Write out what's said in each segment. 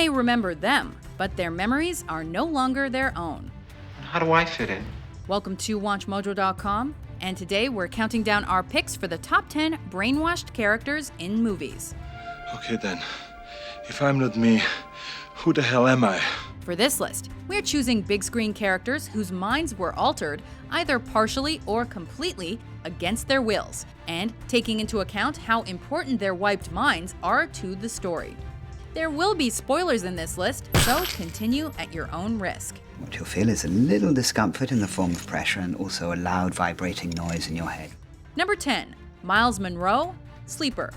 may remember them, but their memories are no longer their own. How do I fit in? Welcome to WatchMojo.com, and today we're counting down our picks for the top 10 brainwashed characters in movies. Okay then, if I'm not me, who the hell am I? For this list, we're choosing big screen characters whose minds were altered, either partially or completely, against their wills, and taking into account how important their wiped minds are to the story. There will be spoilers in this list, so continue at your own risk. What you'll feel is a little discomfort in the form of pressure and also a loud vibrating noise in your head. Number 10. Miles Monroe, Sleeper.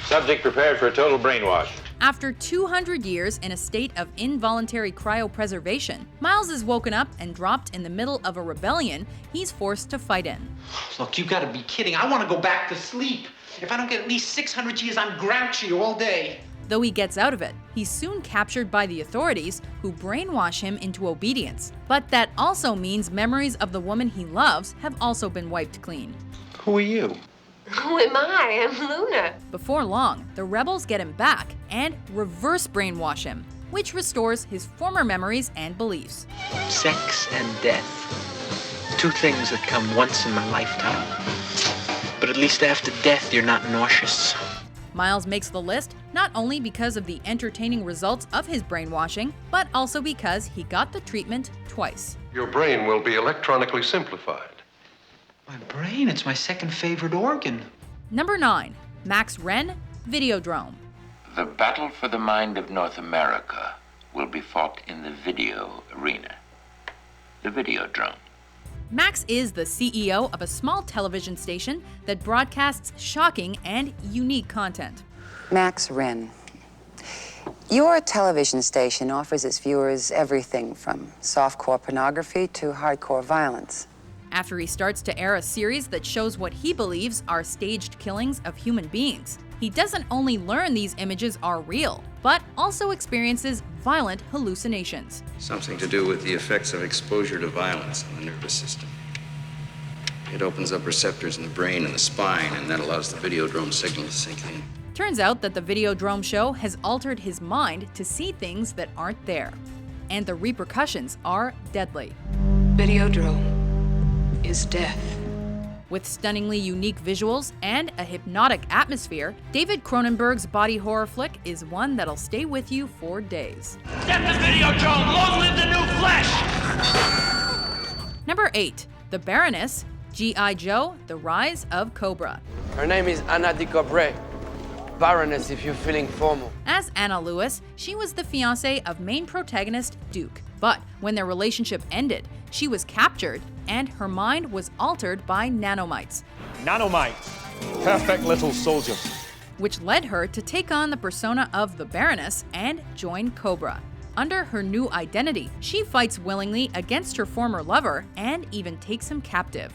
Subject prepared for a total brainwash. After 200 years in a state of involuntary cryopreservation, Miles is woken up and dropped in the middle of a rebellion he's forced to fight in. Look, you gotta be kidding. I wanna go back to sleep. If I don't get at least 600 years, I'm grouchy all day. Though he gets out of it, he's soon captured by the authorities, who brainwash him into obedience. But that also means memories of the woman he loves have also been wiped clean. Who are you? Who am I? I'm Luna. Before long, the rebels get him back and reverse brainwash him, which restores his former memories and beliefs. Sex and death. Two things that come once in my lifetime. But at least after death, you're not nauseous. Miles makes the list not only because of the entertaining results of his brainwashing, but also because he got the treatment twice. Your brain will be electronically simplified. My brain, it's my second favorite organ. Number 9. Max Renn, Videodrome. The battle for the mind of North America will be fought in the video arena. The Videodrome. Max is the CEO of a small television station that broadcasts shocking and unique content. Max Renn. Your television station offers its viewers everything from softcore pornography to hardcore violence. After he starts to air a series that shows what he believes are staged killings of human beings, he doesn't only learn these images are real, but also experiences violent hallucinations. Something to do with the effects of exposure to violence on the nervous system. It opens up receptors in the brain and the spine, and that allows the Videodrome signal to sink in. Turns out that the Videodrome show has altered his mind to see things that aren't there. And the repercussions are deadly. Videodrome is death. With stunningly unique visuals and a hypnotic atmosphere, David Cronenberg's body horror flick is one that'll stay with you for days. Get the Videodrome! Long live the new flesh! Number 8. The Baroness, G.I. Joe, The Rise of Cobra. Her name is Anna de Cobra. Baroness if you're feeling formal. As Anna Lewis, she was the fiancée of main protagonist Duke. But when their relationship ended, she was captured and her mind was altered by nanomites. Nanomites, perfect little soldiers. Which led her to take on the persona of the Baroness and join Cobra. Under her new identity, she fights willingly against her former lover and even takes him captive.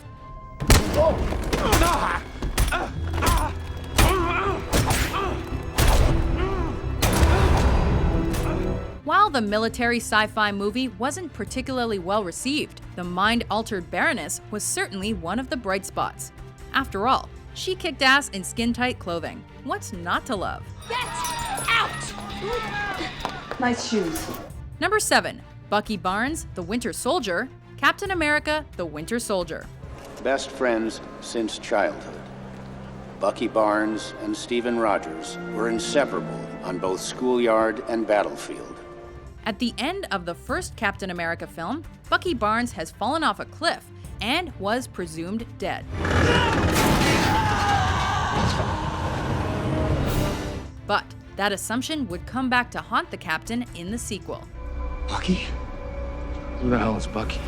While the military sci-fi movie wasn't particularly well received, the mind-altered Baroness was certainly one of the bright spots. After all, she kicked ass in skin-tight clothing. What's not to love? Get out! Nice shoes. Number 7. Bucky Barnes, The Winter Soldier, Captain America, The Winter Soldier. Best friends since childhood. Bucky Barnes and Stephen Rogers were inseparable on both schoolyard and battlefield. At the end of the first Captain America film, Bucky Barnes has fallen off a cliff and was presumed dead. But that assumption would come back to haunt the Captain in the sequel. Bucky? Who the hell is Bucky?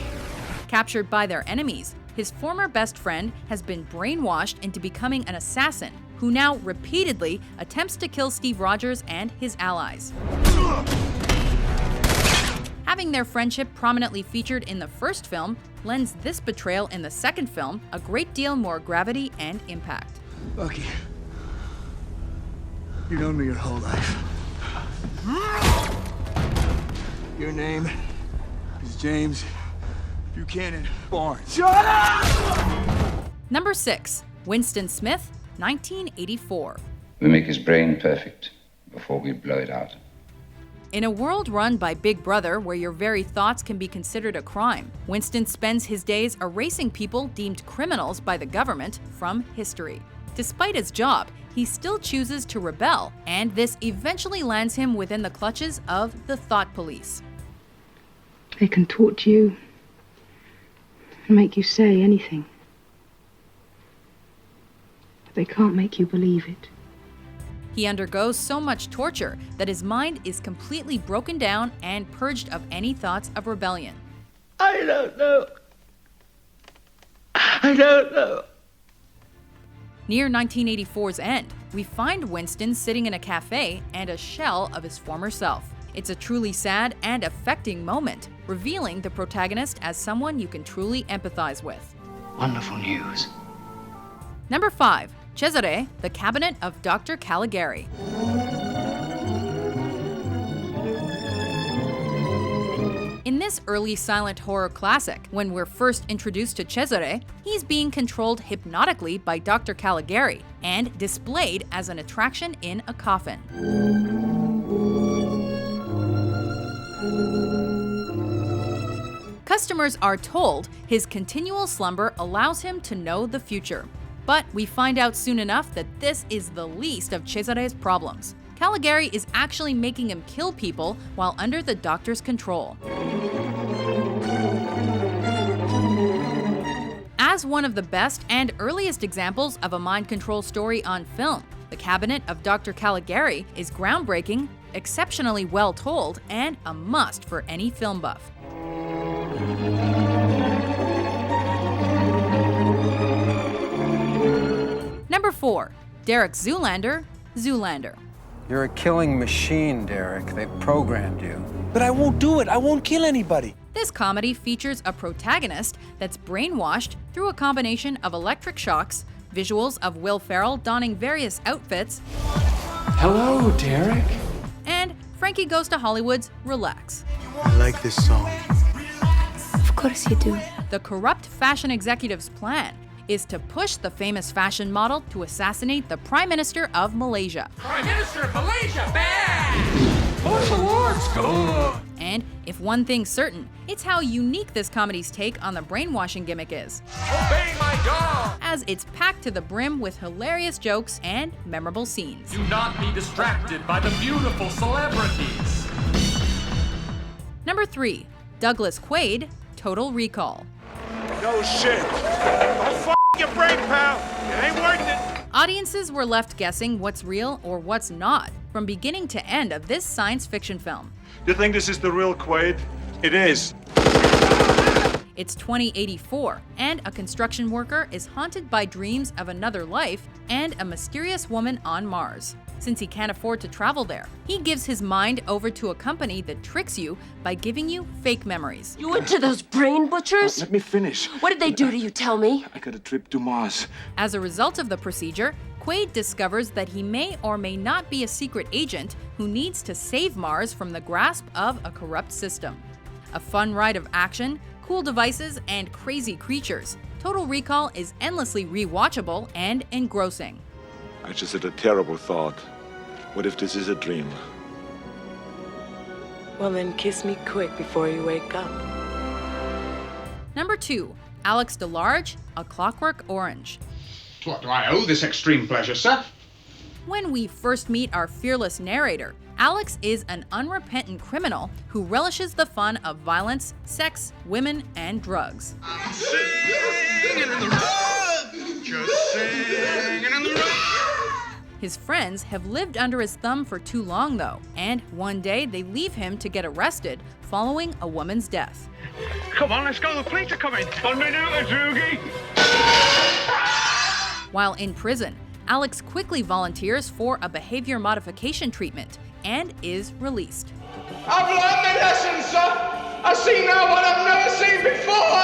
Captured by their enemies, his former best friend has been brainwashed into becoming an assassin who now repeatedly attempts to kill Steve Rogers and his allies. Having their friendship prominently featured in the first film lends this betrayal in the second film a great deal more gravity and impact. Bucky, you've known me your whole life. Your name is James Buchanan Barnes. Shut up! Number 6. Winston Smith, 1984. We make his brain perfect before we blow it out. In a world run by Big Brother where your very thoughts can be considered a crime, Winston spends his days erasing people deemed criminals by the government from history. Despite his job, he still chooses to rebel, and this eventually lands him within the clutches of the Thought Police. They can torture you and make you say anything, but they can't make you believe it. He undergoes so much torture that his mind is completely broken down and purged of any thoughts of rebellion. I don't know. I don't know. Near 1984's end, we find Winston sitting in a cafe and a shell of his former self. It's a truly sad and affecting moment, revealing the protagonist as someone you can truly empathize with. Wonderful news. Number 5. Cesare, the Cabinet of Dr. Caligari. In this early silent horror classic, when we're first introduced to Cesare, he's being controlled hypnotically by Dr. Caligari and displayed as an attraction in a coffin. Customers are told his continual slumber allows him to know the future. But we find out soon enough that this is the least of Cesare's problems. Caligari is actually making him kill people while under the doctor's control. As one of the best and earliest examples of a mind control story on film, The Cabinet of Dr. Caligari is groundbreaking, exceptionally well told, and a must for any film buff. Number 4. Derek Zoolander, Zoolander. You're a killing machine, Derek. They've programmed you. But I won't do it. I won't kill anybody. This comedy features a protagonist that's brainwashed through a combination of electric shocks, visuals of Will Ferrell donning various outfits, Hello, Derek. and Frankie Goes to Hollywood's Relax. I like this song. Of course you do. The corrupt fashion executive's plan is to push the famous fashion model to assassinate the Prime Minister of Malaysia. Prime Minister of Malaysia, bad! Oh, awards, good! And if one thing's certain, it's how unique this comedy's take on the brainwashing gimmick is. Obey my dog! As it's packed to the brim with hilarious jokes and memorable scenes. Do not be distracted by the beautiful celebrities. Number 3. Douglas Quaid, Total Recall. No shit. Don't f your brain, pal. It ain't worth it. Audiences were left guessing what's real or what's not from beginning to end of this science fiction film. Do you think this is the real Quaid? It is. It's 2084, and a construction worker is haunted by dreams of another life and a mysterious woman on Mars. Since he can't afford to travel there, he gives his mind over to a company that tricks you by giving you fake memories. You went to those brain butchers? Let me finish. What did they do to you, tell me? I got a trip to Mars. As a result of the procedure, Quaid discovers that he may or may not be a secret agent who needs to save Mars from the grasp of a corrupt system. A fun ride of action, cool devices, and crazy creatures, Total Recall is endlessly rewatchable and engrossing. I just had a terrible thought. What if this is a dream? Well, then kiss me quick before you wake up. Number 2. Alex DeLarge, A Clockwork Orange. What do I owe this extreme pleasure, sir? When we first meet our fearless narrator, Alex is an unrepentant criminal who relishes the fun of violence, sex, women, and drugs. Singing in the road, just singing in the road. His friends have lived under his thumb for too long, though, and one day they leave him to get arrested following a woman's death. Come on, let's go. The police are coming. 1 minute, Doogie. While in prison, Alex quickly volunteers for a behavior modification treatment and is released. I've learned my lesson, sir. I see now what I've never seen before.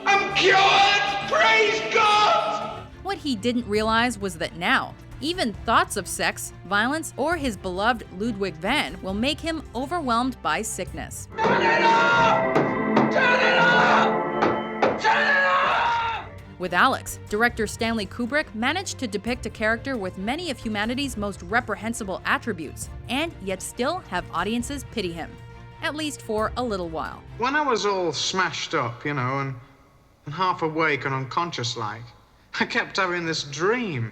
I'm cured. Praise God. What he didn't realize was that now, even thoughts of sex, violence, or his beloved Ludwig van will make him overwhelmed by sickness. Turn it up! Turn it up! Turn it up! With Alex, director Stanley Kubrick managed to depict a character with many of humanity's most reprehensible attributes, and yet still have audiences pity him. At least for a little while. When I was all smashed up, you know, and half awake and unconscious like, I kept having this dream.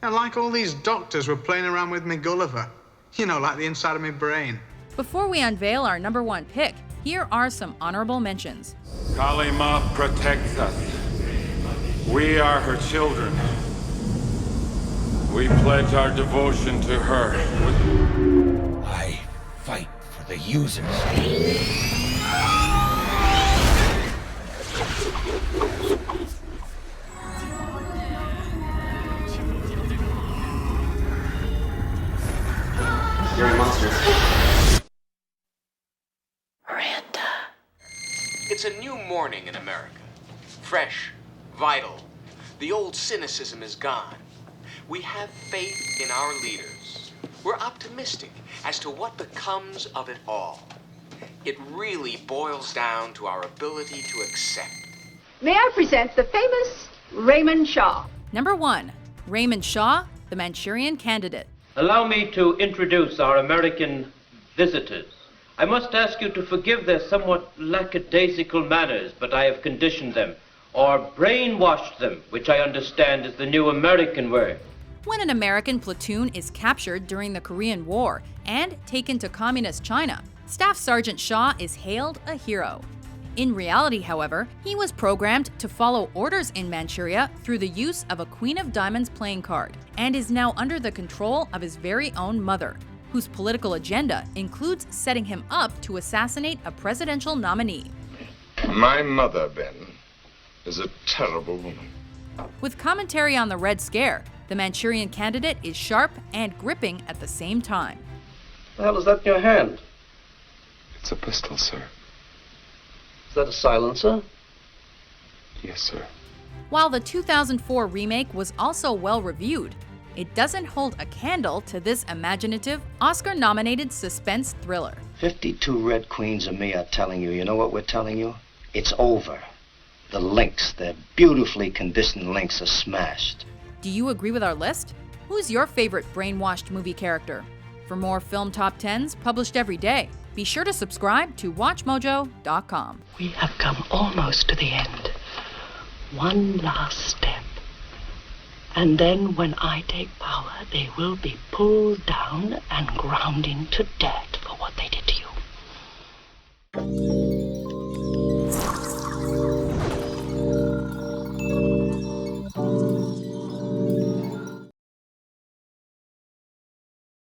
And like all these doctors were playing around with me Gulliver. You know, like the inside of my brain. Before we unveil our number one pick, here are some honorable mentions. Kali Ma protects us. We are her children. We pledge our devotion to her. I fight for the users. Scary monsters. It's a new morning in America. Fresh, vital. The old cynicism is gone. We have faith in our leaders. We're optimistic as to what becomes of it all. It really boils down to our ability to accept. May I present the famous Raymond Shaw? Number 1. Raymond Shaw, the Manchurian Candidate. Allow me to introduce our American visitors. I must ask you to forgive their somewhat lackadaisical manners, but I have conditioned them, or brainwashed them, which I understand is the new American word. When an American platoon is captured during the Korean War and taken to communist China, Staff Sergeant Shaw is hailed a hero. In reality, however, he was programmed to follow orders in Manchuria through the use of a Queen of Diamonds playing card, and is now under the control of his very own mother, whose political agenda includes setting him up to assassinate a presidential nominee. My mother, Ben, is a terrible woman. With commentary on the Red Scare, the Manchurian Candidate is sharp and gripping at the same time. What the hell is that in your hand? It's a pistol, sir. Is that a silencer? Yes, sir. While the 2004 remake was also well reviewed, it doesn't hold a candle to this imaginative, Oscar-nominated suspense thriller. 52 Red Queens and me are telling you, you know what we're telling you? It's over. The links, the beautifully conditioned links are smashed. Do you agree with our list? Who's your favorite brainwashed movie character? For more film top 10s published every day, be sure to subscribe to WatchMojo.com. We have come almost to the end. One last step. And then when I take power, they will be pulled down and ground into dirt for what they did to you.